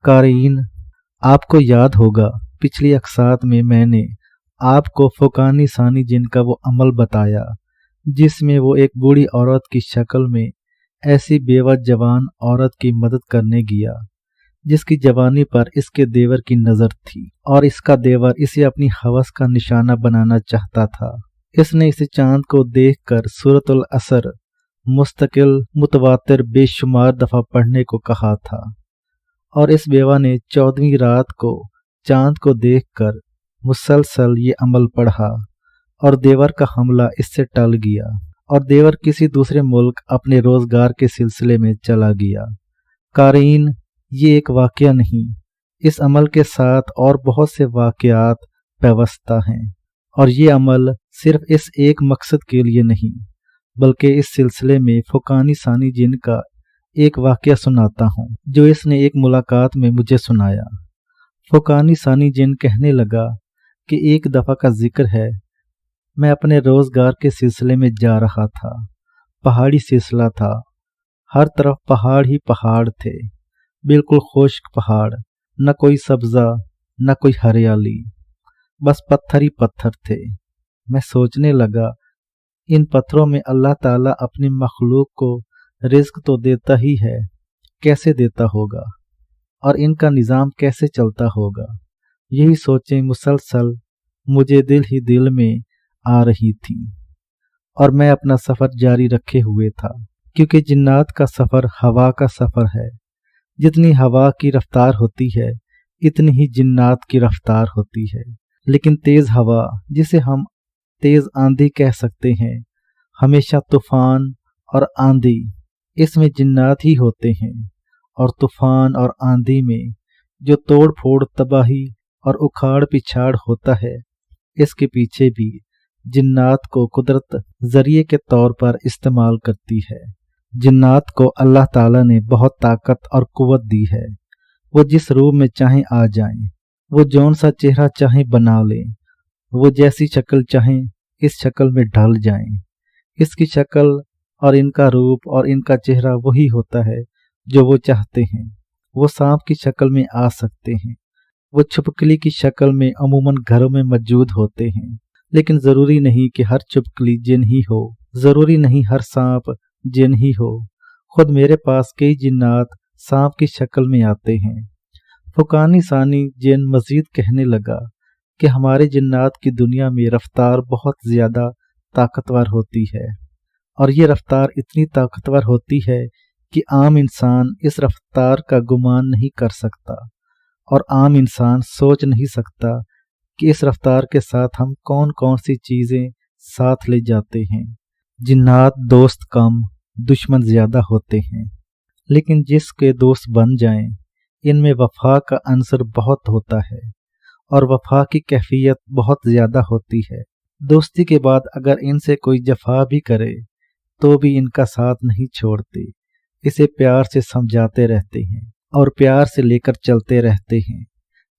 قارئین، آپ کو یاد ہوگا پچھلی اقساط میں نے آپ کو فوقانی ثانی جن کا وہ عمل بتایا جس میں وہ ایک بوڑھی عورت کی شکل میں ایسی بیوہ جوان عورت کی مدد کرنے گیا جس کی جوانی پر اس کے دیور کی نظر تھی اور اس کا دیور اسے اپنی ہوس کا نشانہ بنانا چاہتا تھا۔ اس نے اسے چاند کو دیکھ کر سورۃ العصر مستقل متواتر بے شمار دفعہ پڑھنے کو کہا تھا، اور اس بیوہ نے 14ویں رات کو چاند کو دیکھ کر مسلسل یہ عمل پڑھا اور دیور کا حملہ اس سے ٹل گیا اور دیور کسی دوسرے ملک اپنے روزگار کے سلسلے میں چلا گیا۔ قارئین، یہ ایک واقعہ نہیں، اس عمل کے ساتھ اور بہت سے واقعات پیوستہ ہیں، اور یہ عمل صرف اس ایک مقصد کے لیے نہیں بلکہ اس سلسلے میں فوقانی ثانی جن کا ایک واقعہ سناتا ہوں جو اس نے ایک ملاقات میں مجھے سنایا۔ فوقانی ثانی جن کہنے لگا کہ ایک دفعہ کا ذکر ہے، میں اپنے روزگار کے سلسلے میں جا رہا تھا۔ پہاڑی سلسلہ تھا، ہر طرف پہاڑ ہی پہاڑ تھے، بالکل خشک پہاڑ، نہ کوئی سبزہ نہ کوئی ہریالی، بس پتھر ہی پتھر تھے۔ میں سوچنے لگا ان پتھروں میں اللہ تعالیٰ اپنی مخلوق کو رزق تو دیتا ہی ہے، کیسے دیتا ہوگا اور ان کا نظام کیسے چلتا ہوگا۔ یہی سوچیں مسلسل مجھے دل ہی دل میں آ رہی تھیں، اور میں اپنا سفر جاری رکھے ہوئے تھا، کیونکہ جنات کا سفر ہوا کا سفر ہے۔ جتنی ہوا کی رفتار ہوتی ہے اتنی ہی جنات کی رفتار ہوتی ہے، لیکن تیز ہوا، جسے ہم تیز آندھی کہہ سکتے ہیں، ہمیشہ طوفان اور آندھی، اس میں جنات ہی ہوتے ہیں، اور طوفان اور آندھی میں جو توڑ پھوڑ، تباہی اور اکھاڑ پچھاڑ ہوتا ہے، اس کے پیچھے بھی جنات کو قدرت ذریعے کے طور پر استعمال کرتی ہے۔ جنات کو اللہ تعالیٰ نے بہت طاقت اور قوت دی ہے، وہ جس روح میں چاہیں آ جائیں، وہ جون سا چہرہ چاہیں بنا لیں، وہ جیسی شکل چاہیں اس شکل میں ڈھل جائیں۔ اس کی شکل اور ان کا روپ اور ان کا چہرہ وہی ہوتا ہے جو وہ چاہتے ہیں۔ وہ سانپ کی شکل میں آ سکتے ہیں، وہ چھپکلی کی شکل میں عموماً گھروں میں موجود ہوتے ہیں، لیکن ضروری نہیں کہ ہر چھپکلی جن ہی ہو، ضروری نہیں ہر سانپ جن ہی ہو۔ خود میرے پاس کئی جنات سانپ کی شکل میں آتے ہیں۔ فوقانی ثانی جن مزید کہنے لگا کہ ہمارے جنات کی دنیا میں رفتار بہت زیادہ طاقتور ہوتی ہے، اور یہ رفتار اتنی طاقتور ہوتی ہے کہ عام انسان اس رفتار کا گمان نہیں کر سکتا، اور عام انسان سوچ نہیں سکتا کہ اس رفتار کے ساتھ ہم کون کون سی چیزیں ساتھ لے جاتے ہیں۔ جنات دوست کم، دشمن زیادہ ہوتے ہیں، لیکن جس کے دوست بن جائیں ان میں وفا کا عنصر بہت ہوتا ہے، اور وفا کی کیفیت بہت زیادہ ہوتی ہے۔ دوستی کے بعد اگر ان سے کوئی جفا بھی کرے تو بھی ان کا ساتھ نہیں چھوڑتے، اسے پیار سے سمجھاتے رہتے ہیں اور پیار سے لے کر چلتے رہتے ہیں۔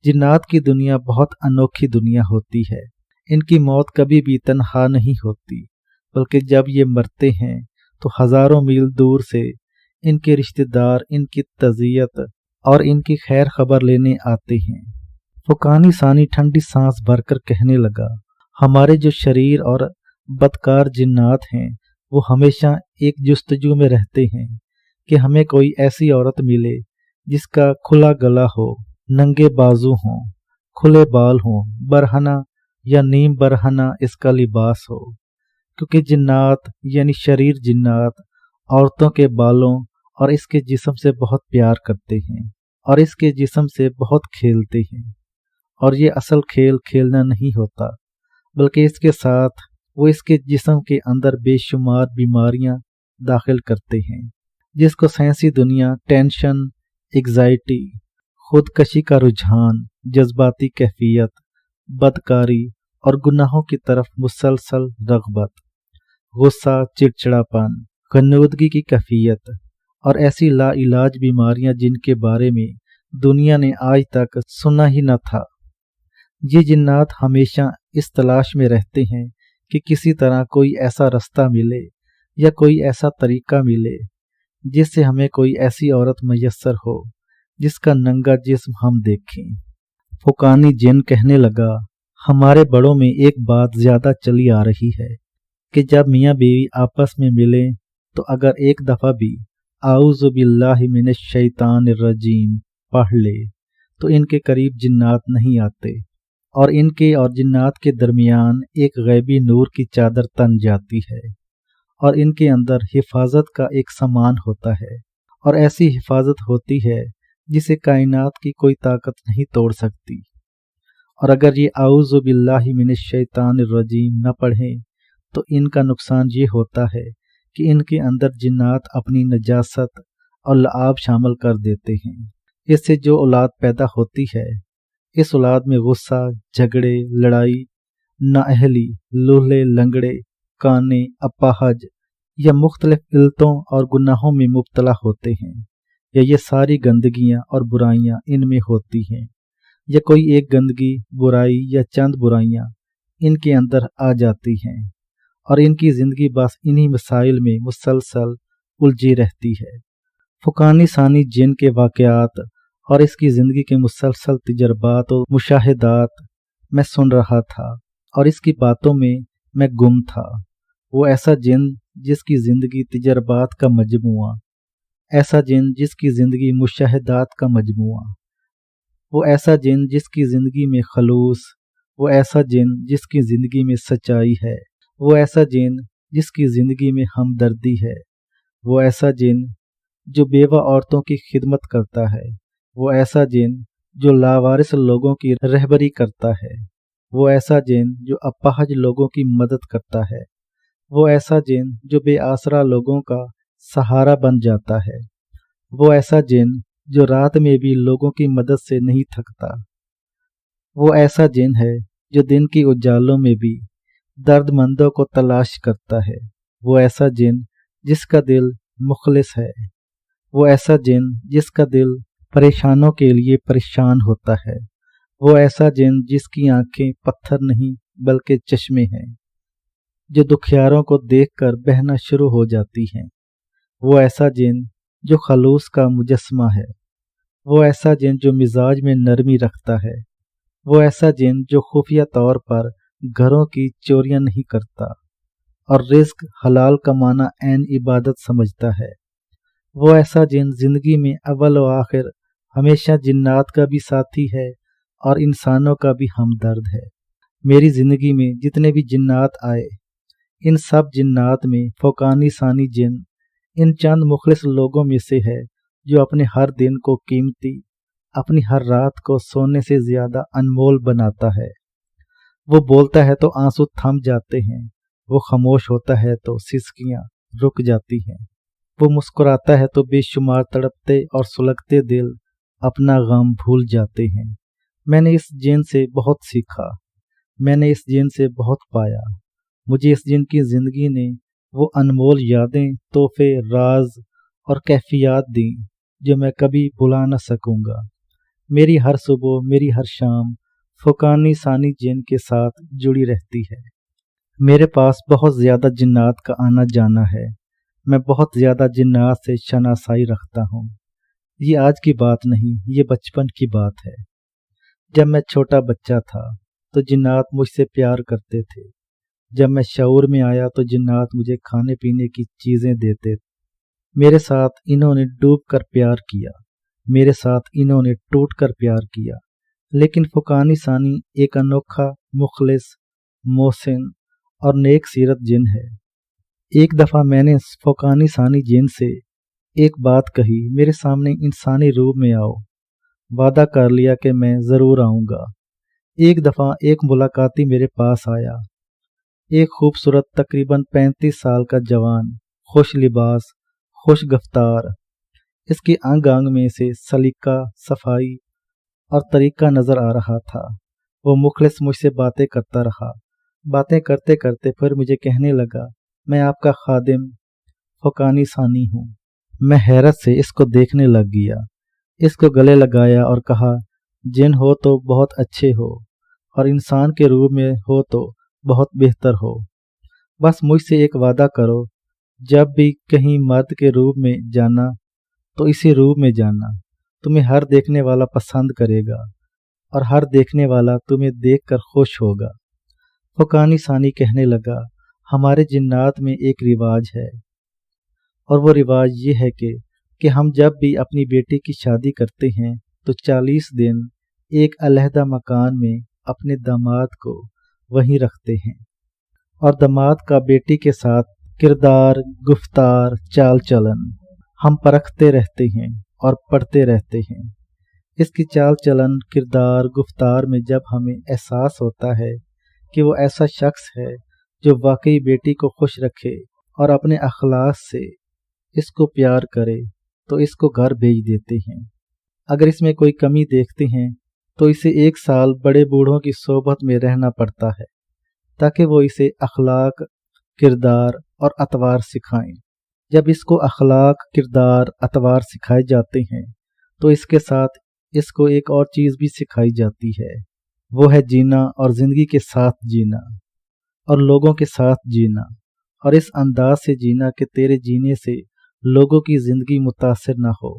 جنات کی دنیا بہت انوکھی دنیا ہوتی ہے، ان کی موت کبھی بھی تنہا نہیں ہوتی، بلکہ جب یہ مرتے ہیں تو ہزاروں میل دور سے ان کے رشتہ دار ان کی تعزیت اور ان کی خیر خبر لینے آتے ہیں۔ فوقانی ثانی ٹھنڈی سانس بھر کر کہنے لگا، ہمارے جو شریر اور بدکار جنات ہیں وہ ہمیشہ ایک جستجو میں رہتے ہیں کہ ہمیں کوئی ایسی عورت ملے جس کا کھلا گلا ہو، ننگے بازو ہوں، کھلے بال ہوں، برہنہ یا نیم برہنہ اس کا لباس ہو، کیونکہ جنات یعنی شریر جنات عورتوں کے بالوں اور اس کے جسم سے بہت پیار کرتے ہیں اور اس کے جسم سے بہت کھیلتے ہیں، اور یہ اصل کھیل کھیلنا نہیں ہوتا بلکہ اس کے ساتھ وہ اس کے جسم کے اندر بے شمار بیماریاں داخل کرتے ہیں، جس کو سائنسی دنیا ٹینشن، ایگزائٹی، خودکشی کا رجحان، جذباتی کیفیت، بدکاری اور گناہوں کی طرف مسلسل رغبت، غصہ، چڑچڑاپن، غنودگی کی کیفیت اور ایسی لا علاج بیماریاں جن کے بارے میں دنیا نے آج تک سنا ہی نہ تھا۔ یہ جنات ہمیشہ اس تلاش میں رہتے ہیں کہ کسی طرح کوئی ایسا رستہ ملے یا کوئی ایسا طریقہ ملے جس سے ہمیں کوئی ایسی عورت میسر ہو जिस का नंगा जिस्म हम देखें। फुकानी जिन कहने लगा, हमारे बड़ों में एक बात ज्यादा चली आ रही है कि जब मियाँ बीवी आपस में मिलें तो अगर एक दफा भी आऊज़ु बिल्लाहि मिनश शैतानिर रजीम पढ़ ले तो इनके करीब जिन्नात नहीं आते और इनके और जिन्नात के दरमियान एक गैबी नूर की चादर तन जाती है और इनके अंदर हिफाजत का एक सामान होता है और ऐसी हिफाजत होती है जिसे कायनात की कोई ताकत नहीं तोड़ सकती। और अगर ये आऊज़ु बिल्लाहि मिनश शैतानिर रजीम न पढ़ें तो इनका नुकसान ये होता है कि इनके अंदर जिन्नात अपनी नजासत और लआब शामिल कर देते हैं। इससे जो औलाद पैदा होती है, इस औलाद में गुस्सा, झगड़े, लड़ाई, नाअहली, लूल्हे, लंगड़े, काने, अपाहज या मुख्तलिफ इल्तों और गुनाहों में मुब्तला होते हैं, या ये सारी गंदगियां और बुराइयां इनमें होती हैं, या कोई एक गंदगी, बुराई या चंद बुराइयां इनके अंदर आ जाती हैं और इनकी ज़िंदगी बस इन्हीं मसाइल में मुसलसल उलझी रहती है। फुकानी सानी जिन के वाक़यात और इसकी ज़िंदगी के मुसलसल तजर्बात और मुशाहिदात मैं सुन रहा था और इसकी बातों में मैं गुम था। वो ऐसा जिन जिसकी ज़िंदगी तजर्बात का मजमुआ, ऐसा जिन जिसकी ज़िंदगी मुशाहिदात का मजमुआ, वो ऐसा जिन जिसकी ज़िंदगी में खलूस, वो ऐसा जिन जिसकी ज़िंदगी में सच्चाई है, वो ऐसा जिन जिसकी ज़िंदगी में हमदर्दी है, वो ऐसा जिन जो बेवा औरतों की खिदमत करता है, वो ऐसा जिन जो लावारिस लोगों की रहबरी करता है, वो ऐसा जिन जो अपाहज लोगों की मदद करता है, वो ऐसा जिन जो बेआसरा लोगों का सहारा बन जाता है, वो ऐसा जिन जो रात में भी लोगों की मदद से नहीं थकता, वो ऐसा जिन है जो दिन की उजालों में भी दर्दमंदों को तलाश करता है, वो ऐसा जिन जिसका दिल मुखलिस है, वो ऐसा जिन जिसका दिल परेशानों के लिए परेशान होता है, वो ऐसा जिन जिसकी आंखें पत्थर नहीं बल्कि चश्मे हैं जो दुखियारों को देखकर बहना शुरू हो जाती हैं, वो ऐसा जिन जो खलूस का मुजस्मा है, वो ऐसा जिन जो मिजाज में नरमी रखता है, वो ऐसा जिन जो खुफिया तौर पर घरों की चोरियां नहीं करता और रिस्क हलाल कमाना ऐन इबादत समझता है, वो ऐसा जिन जिंदगी में अव्वल व आखिर हमेशा जिन्नात का भी साथी है और इंसानों का भी हमदर्द है। मेरी ज़िंदगी में जितने भी जिन्नात आए, इन सब जिन्नात में फुकानी सानी जिन इन चंद मुखलिस लोगों में से है जो अपने हर दिन को कीमती, अपनी हर रात को सोने से ज़्यादा अनमोल बनाता है। वो बोलता है तो आंसू थम जाते हैं, वो खामोश होता है तो सिसकियाँ रुक जाती हैं, वो मुस्कुराता है तो बेशुमार तड़पते और सुलगते दिल अपना गम भूल जाते हैं। मैंने इस जिन से बहुत सीखा, मैंने इस जिन से बहुत पाया। मुझे इस जिन की ज़िंदगी ने वो अनमोल यादें, तोहफे, राज और कैफियत दी जो मैं कभी भुला न सकूँगा। मेरी हर सुबह, मेरी हर शाम फुकानी सानी जिन के साथ जुड़ी रहती है। मेरे पास बहुत ज़्यादा जिन्नात का आना जाना है, मैं बहुत ज़्यादा जिन्नात से शनासाई रखता हूँ। ये आज की बात नहीं, ये बचपन की बात है। जब मैं छोटा बच्चा था तो जिन्नात मुझसे प्यार करते थे। जब मैं शऊर में आया तो जिन्नात मुझे खाने पीने की चीज़ें देते। मेरे साथ इन्होंने डूब कर प्यार किया, मेरे साथ इन्होंने टूट कर प्यार किया। लेकिन फुकानी सानी एक अनोखा, मुखलिस, मोहसिन और नेक सीरत जिन है। एक दफ़ा मैंने फुकानी सानी जिन से एक बात कही, मेरे सामने इंसानी रूप में आओ। वादा कर लिया कि मैं ज़रूर आऊँगा। एक दफ़ा एक मुलाकाती मेरे पास आया, एक खूबसूरत तकरीबन 35 साल का जवान, खुश लिबास, खुश गफ्तार। इसके अंग अंग में से सलीका, सफाई और तरीका नज़र आ रहा था। वो मुखलिस मुझसे बातें करता रहा। बातें करते करते फिर मुझे कहने लगा, मैं आपका खादिम फुकानी सानी हूँ। मैं हैरत से इसको देखने लग गया, इसको गले लगाया और कहा, जिन हो तो बहुत अच्छे हो और इंसान के रूप में हो तो बहुत बेहतर हो। बस मुझसे एक वादा करो, जब भी कहीं मर्द के रूप में जाना तो इसी रूप में जाना। तुम्हें हर देखने वाला पसंद करेगा और हर देखने वाला तुम्हें देखकर खुश होगा। फुकानी सानी कहने लगा, हमारे जिन्नात में एक रिवाज है, और वो रिवाज ये है कि हम जब भी अपनी बेटी की शादी करते हैं तो 40 दिन एक अलहदा मकान में अपने दामाद को वहीं रखते हैं, और दामाद का बेटी के साथ किरदार, गुफ्तार, चाल चलन हम परखते रहते हैं और पढ़ते रहते हैं। इसकी चाल चलन, किरदार, गुफ्तार में जब हमें एहसास होता है कि वो ऐसा शख्स है जो वाकई बेटी को खुश रखे और अपने अखलाक से इसको प्यार करे, तो इसको घर भेज देते हैं। अगर इसमें कोई कमी देखते हैं तो इसे 1 साल बड़े बूढ़ों की सोबत में रहना पड़ता है ताकि वो इसे अखलाक, किरदार और अतवार सिखाएं। जब इसको अखलाक, किरदार, अतवार सिखाए जाते हैं तो इसके साथ इसको एक और चीज़ भी सिखाई जाती है, वो है जीना और ज़िंदगी के साथ जीना और लोगों के साथ जीना, और इस अंदाज से जीना कि तेरे जीने से लोगों की ज़िंदगी मुतासिर ना हो।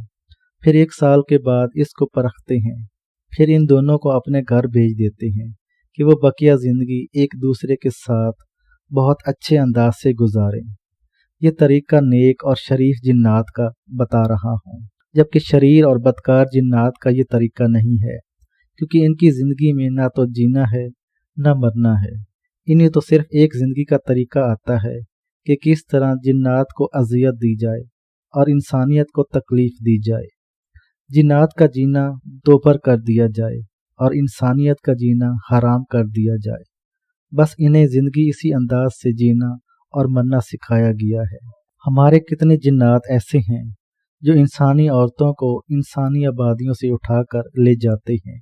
फिर 1 साल के बाद इसको परखते हैं, फिर इन दोनों को अपने घर भेज देते हैं कि वो बकिया ज़िंदगी एक दूसरे के साथ बहुत अच्छे अंदाज से गुजारें। ये तरीका नेक और शरीफ जिन्नात का बता रहा हूँ, जबकि शरीर और बदकार जिन्नात का ये तरीका नहीं है, क्योंकि इनकी ज़िंदगी में ना तो जीना है ना मरना है। इन्हें तो सिर्फ एक ज़िंदगी का तरीका आता है कि किस तरह जिन्नात को अजियत दी जाए और इंसानियत को तकलीफ़ दी जाए। जिन्नात का जीना दोपर कर दिया जाए और इंसानियत का जीना हराम कर दिया जाए। बस इन्हें ज़िंदगी इसी अंदाज से जीना और मरना सिखाया गया है। हमारे कितने जिन्नात ऐसे हैं जो इंसानी औरतों को इंसानी आबादियों से उठाकर ले जाते हैं,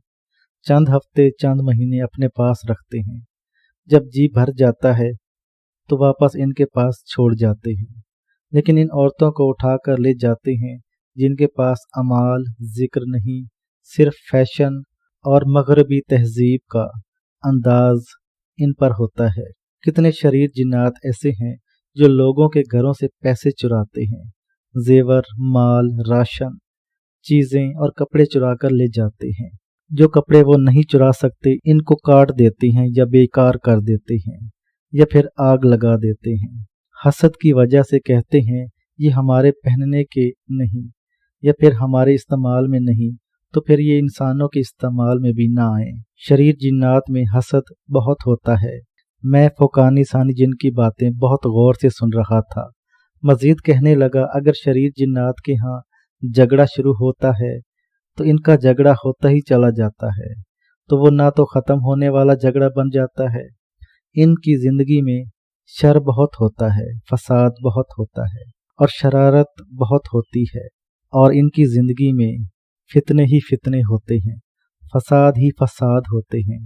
चंद हफ्ते, चंद महीने अपने पास रखते हैं, जब जी भर जाता है तो वापस इनके पास छोड़ जाते हैं। लेकिन इन औरतों को उठाकर ले जाते हैं जिनके पास अमाल, जिक्र नहीं, सिर्फ फैशन और मगरबी तहजीब का अंदाज इन पर होता है। कितने शरीर जिन्नात ऐसे हैं जो लोगों के घरों से पैसे चुराते हैं, जेवर, माल, राशन, चीज़ें और कपड़े चुरा कर ले जाते हैं। जो कपड़े वो नहीं चुरा सकते इनको काट देते हैं या बेकार कर देते हैं या फिर आग लगा देते हैं। हसद की वजह से कहते हैं ये हमारे पहनने के नहीं या फिर हमारे इस्तेमाल में नहीं, तो फिर ये इंसानों के इस्तेमाल में भी ना आए। शरीर जिन्नात में हसद बहुत होता है। मैं फुकानी सानी जिन की बातें बहुत गौर से सुन रहा था। मजीद कहने लगा, अगर शरीर जिन्नात के यहाँ झगड़ा शुरू होता है तो इनका झगड़ा होता ही चला जाता है, तो वो ना तो ख़त्म होने वाला झगड़ा बन जाता है। इनकी ज़िंदगी में शर बहुत होता है, फसाद बहुत होता है और शरारत बहुत होती है, और इनकी ज़िंदगी में फितने ही फितने होते हैं, फसाद ही फसाद होते हैं।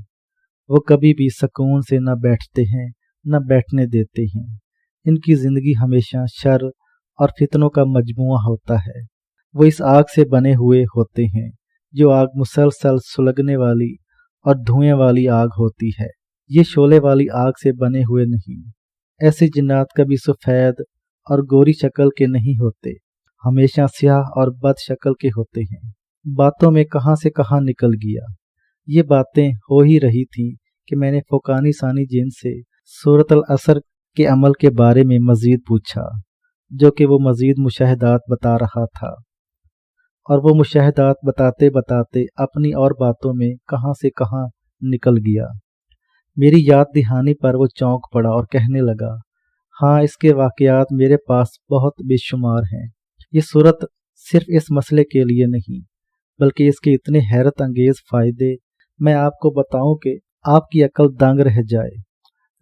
वो कभी भी सुकून से न बैठते हैं न बैठने देते हैं। इनकी ज़िंदगी हमेशा शर और फितनों का मजमुआ होता है। वो इस आग से बने हुए होते हैं जो आग मुसलसल सुलगने वाली और धुएं वाली आग होती है। ये शोले वाली आग से बने हुए नहीं। ऐसे जिन्नात कभी सफ़ेद और गोरी शक्ल के नहीं होते, हमेशा स्याह और बद शक्ल के होते हैं। बातों में कहाँ से कहाँ निकल गया। ये बातें हो ही रही थी कि मैंने फुकानी सानी जिन से सूरत अल असर के अमल के बारे में मज़ीद पूछा, जो कि वो मज़ीद मुशाहिदात बता रहा था, और वो मुशाहिदात बताते बताते अपनी और बातों में कहाँ से कहाँ निकल गया। मेरी याद दहानी पर वो चौंक पड़ा और कहने लगा, हाँ, इसके वाक़यात मेरे पास बहुत बेशुमार हैं। ये सूरत सिर्फ इस मसले के लिए नहीं, बल्कि इसके इतने हैरत अंगेज़ फ़ायदे मैं आपको बताऊं कि आपकी अक्ल दंग रह जाए।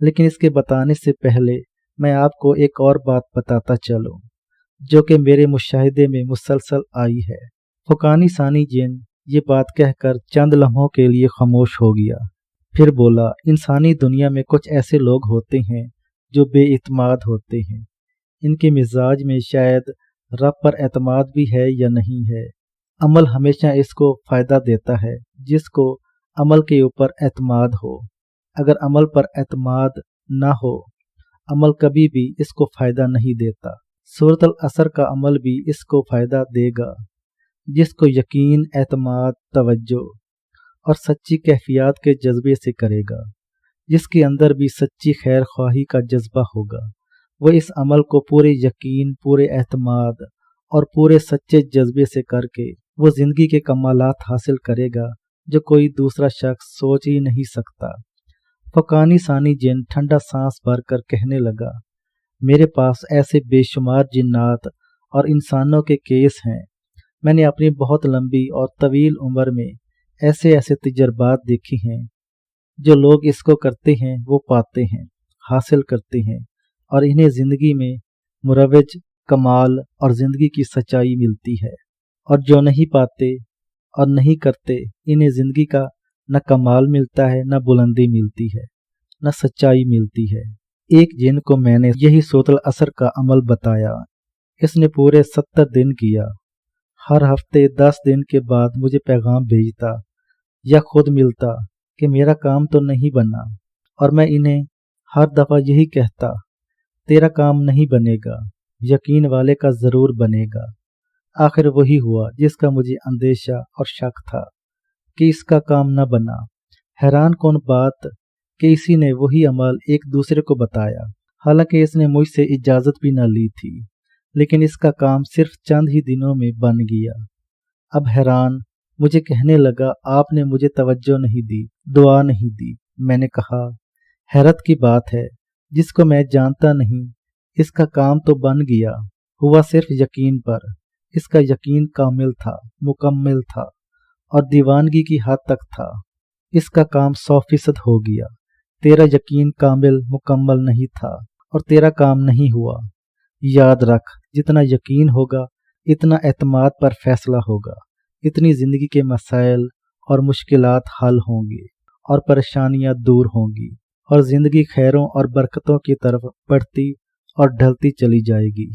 लेकिन इसके बताने से पहले मैं आपको एक और बात बताता चलूं, जो कि मेरे मुशाहिदे में मुसलसल आई है। फुकानी सानी जिन ये बात कहकर चंद लम्हों के लिए खामोश हो गया, फिर बोला, इंसानी दुनिया में कुछ ऐसे लोग होते हैं जो बेइत्माद होते हैं। इनके मिजाज में शायद रब पर एतमाद भी है या नहीं है। अमल हमेशा इसको फ़ायदा देता है जिसको अमल के ऊपर एतमाद हो। अगर अमल पर एतमाद ना हो, अमल कभी भी इसको फ़ायदा नहीं देता। सूरत अल असर का अमल भी इसको फ़ायदा देगा। جس کو یقین، اعتماد، توجہ اور سچی کیفیات کے جذبے سے کرے گا، جس کے اندر بھی سچی خیر خواہی کا جذبہ ہوگا، وہ اس عمل کو پورے یقین، پورے اعتماد اور پورے سچے جذبے سے کر کے وہ زندگی کے کمالات حاصل کرے گا جو کوئی دوسرا شخص سوچ ہی نہیں سکتا۔ فوقانی ثانی جن ٹھنڈا سانس بھر کر کہنے لگا، میرے پاس ایسے بے شمار جنات اور انسانوں کے کیس ہیں۔ میں نے اپنی بہت لمبی اور طویل عمر میں ایسے ایسے تجربات دیکھی ہیں۔ جو لوگ اس کو کرتے ہیں وہ پاتے ہیں، حاصل کرتے ہیں، اور انہیں زندگی میں مروج، کمال اور زندگی کی سچائی ملتی ہے، اور جو نہیں پاتے اور نہیں کرتے انہیں زندگی کا نہ کمال ملتا ہے، نہ بلندی ملتی ہے، نہ سچائی ملتی ہے۔ ایک جن کو میں نے یہی صوت الاثر کا عمل بتایا، اس نے پورے 70 دن کیا۔ ہر ہفتے 10 دن کے بعد مجھے پیغام بھیجتا یا خود ملتا کہ میرا کام تو نہیں بنا، اور میں انہیں ہر دفعہ یہی کہتا، تیرا کام نہیں بنے گا، یقین والے کا ضرور بنے گا۔ آخر وہی ہوا جس کا مجھے اندیشہ اور شک تھا کہ اس کا کام نہ بنا۔ حیران کن بات کہ اسی نے وہی عمل ایک دوسرے کو بتایا، حالانکہ اس نے مجھ سے اجازت بھی نہ لی تھی، لیکن اس کا کام صرف چند ہی دنوں میں بن گیا۔ اب حیران مجھے کہنے لگا، آپ نے مجھے توجہ نہیں دی، دعا نہیں دی۔ میں نے کہا، حیرت کی بات ہے، جس کو میں جانتا نہیں، اس کا کام تو بن گیا، ہوا صرف یقین پر۔ اس کا یقین کامل تھا، مکمل تھا، اور دیوانگی کی حد تک تھا۔ اس کا کام 100% ہو گیا۔ تیرا یقین کامل، مکمل نہیں تھا، اور تیرا کام نہیں ہوا۔ یاد رکھ، جتنا یقین ہوگا اتنا اعتماد پر فیصلہ ہوگا، اتنی زندگی کے مسائل اور مشکلات حل ہوں گے، اور پریشانیاں دور ہوں گی، اور زندگی خیروں اور برکتوں کی طرف بڑھتی اور ڈھلتی چلی جائے گی۔